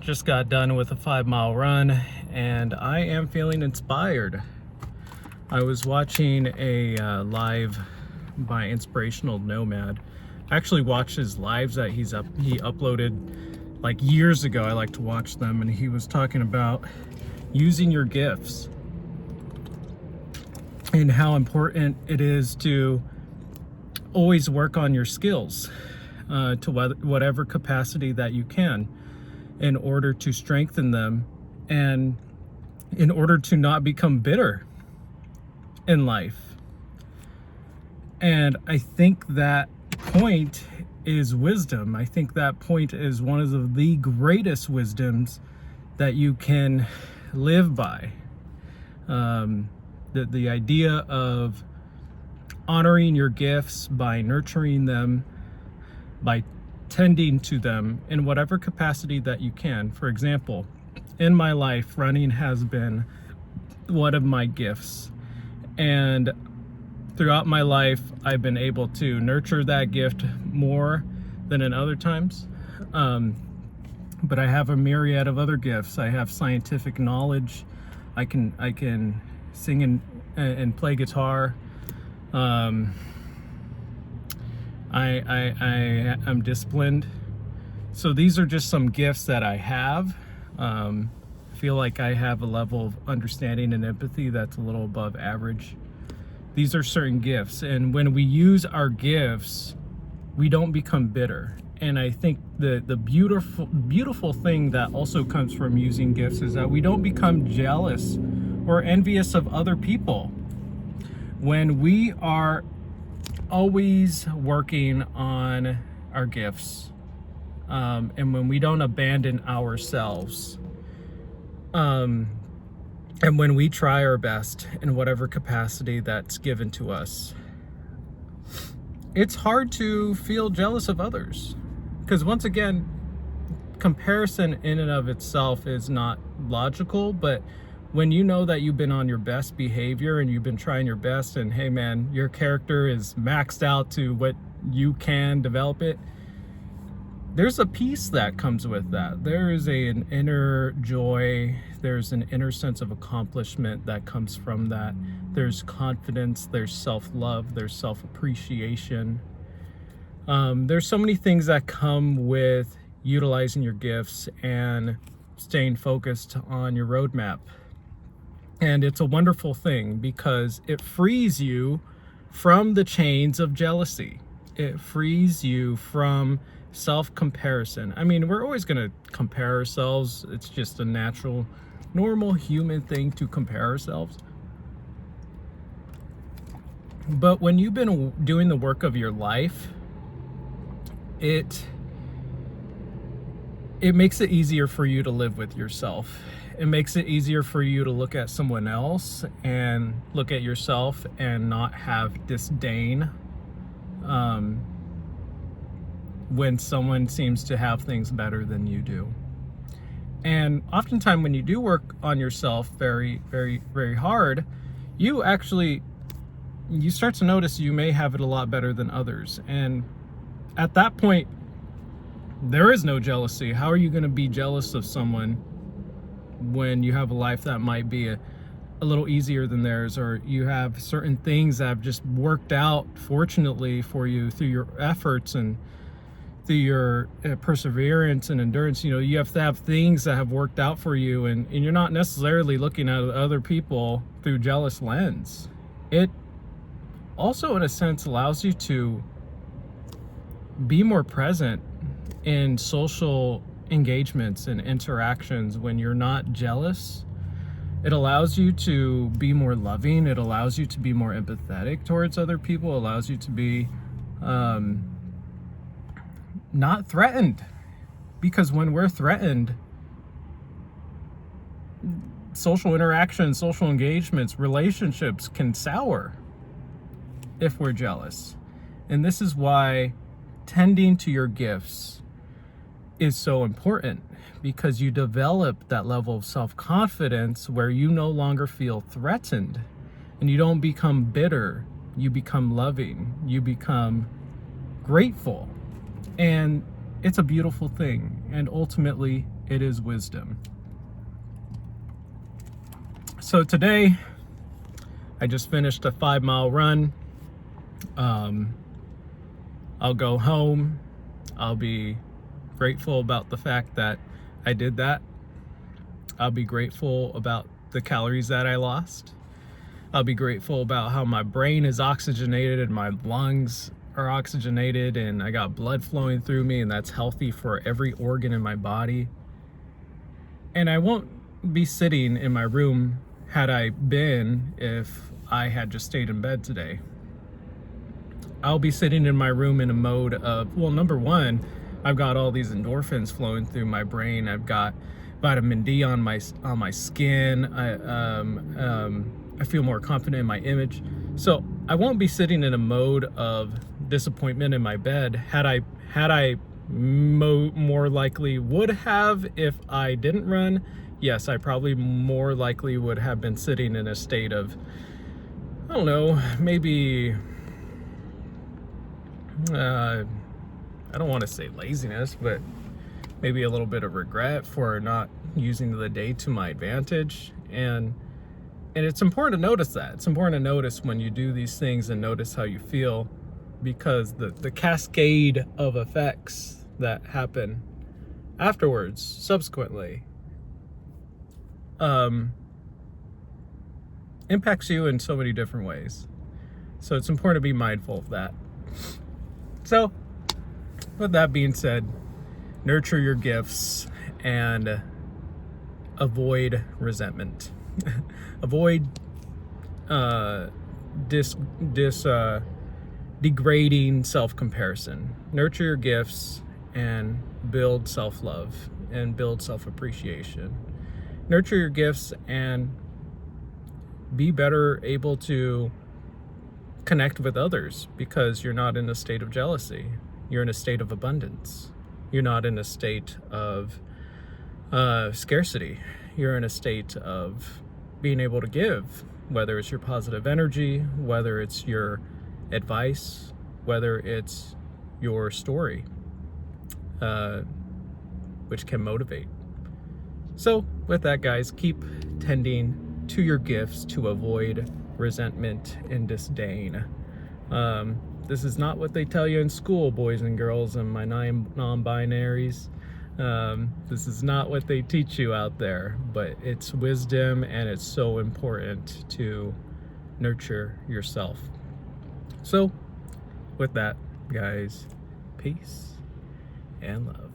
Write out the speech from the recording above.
Just got done with a 5-mile run and I am feeling inspired. I was watching a live by Inspirational Nomad. I actually watched his lives that he uploaded like years ago. I like to watch them, and he was talking about using your gifts and how important it is to always work on your skills to whatever capacity that you can, in order to strengthen them and in order to not become bitter in life. And I think that point is wisdom. I think that point is one of the greatest wisdoms that you can live by. The idea of honoring your gifts by nurturing them, by tending to them in whatever capacity that you can. For example, in my life, running has been one of my gifts. And throughout my life, I've been able to nurture that gift more than in other times. But I have a myriad of other gifts. I have scientific knowledge. I can sing and play guitar. I'm disciplined. So these are just some gifts that I have. I feel like I have a level of understanding and empathy that's a little above average. These are certain gifts, and when we use our gifts, we don't become bitter. And I think the beautiful thing that also comes from using gifts is that we don't become jealous or envious of other people. When we are always working on our gifts, and when we don't abandon ourselves, and when we try our best in whatever capacity that's given to us, it's hard to feel jealous of others. Because once again, comparison in and of itself is not logical, but when you know that you've been on your best behavior and you've been trying your best, and hey man, your character is maxed out to what you can develop it, there's a peace that comes with that. There is an inner joy. There's an inner sense of accomplishment that comes from that. There's confidence, there's self-love, there's self-appreciation. There's so many things that come with utilizing your gifts and staying focused on your roadmap. And it's a wonderful thing because it frees you from the chains of jealousy. It frees you from self-comparison. I mean, we're always going to compare ourselves. It's just a natural, normal human thing to compare ourselves. But when you've been doing the work of your life, it makes it easier for you to live with yourself. It makes it easier for you to look at someone else and look at yourself and not have disdain when someone seems to have things better than you do. And oftentimes when you do work on yourself very, very, very hard, you start to notice you may have it a lot better than others. And at that point, there is no jealousy. How are you going to be jealous of someone when you have a life that might be a little easier than theirs, or you have certain things that have just worked out fortunately for you through your efforts and through your perseverance and endurance? You know, you have to have things that have worked out for you, and you're not necessarily looking at other people through jealous lens. It also, in a sense, allows you to be more present in social engagements and interactions when you're not jealous. It allows you to be more loving. It allows you to be more empathetic towards other people. It allows you to be not threatened, because when we're threatened, social interactions, social engagements, relationships can sour if we're jealous. And this is why tending to your gifts is so important, because you develop that level of self-confidence where you no longer feel threatened, and you don't become bitter. You become loving. You become grateful. And it's a beautiful thing, and ultimately it is wisdom. So today I just finished a 5-mile run. I'll go home. I'll be grateful about the fact that I did that. I'll be grateful about the calories that I lost. I'll be grateful about how my brain is oxygenated and my lungs are oxygenated and I got blood flowing through me, and that's healthy for every organ in my body. And I won't be sitting in my room had I been if I had just stayed in bed today. I'll be sitting in my room in a mode of, well, number one, I've got all these endorphins flowing through my brain. I've got vitamin D on my skin. I feel more confident in my image. So I won't be sitting in a mode of disappointment in my bed. Had I more likely would have if I didn't run. Yes, I probably more likely would have been sitting in a state of, I don't know, maybe, I don't want to say laziness, but maybe a little bit of regret for not using the day to my advantage. And it's important to notice that. It's important to notice when you do these things and notice how you feel, because the cascade of effects that happen afterwards, subsequently, impacts you in so many different ways. So it's important to be mindful of that. So with that being said, nurture your gifts and avoid resentment. Avoid degrading self-comparison. Nurture your gifts and build self-love and build self-appreciation. Nurture your gifts and be better able to connect with others, because you're not in a state of jealousy. You're in a state of abundance. You're not in a state of scarcity. You're in a state of being able to give, whether it's your positive energy, whether it's your advice, whether it's your story, which can motivate. So with that, guys, keep tending to your gifts to avoid resentment and disdain. This is not what they tell you in school, boys and girls, and my non-binaries. This is not what they teach you out there, but it's wisdom, and it's so important to nurture yourself. So with that, guys, peace and love.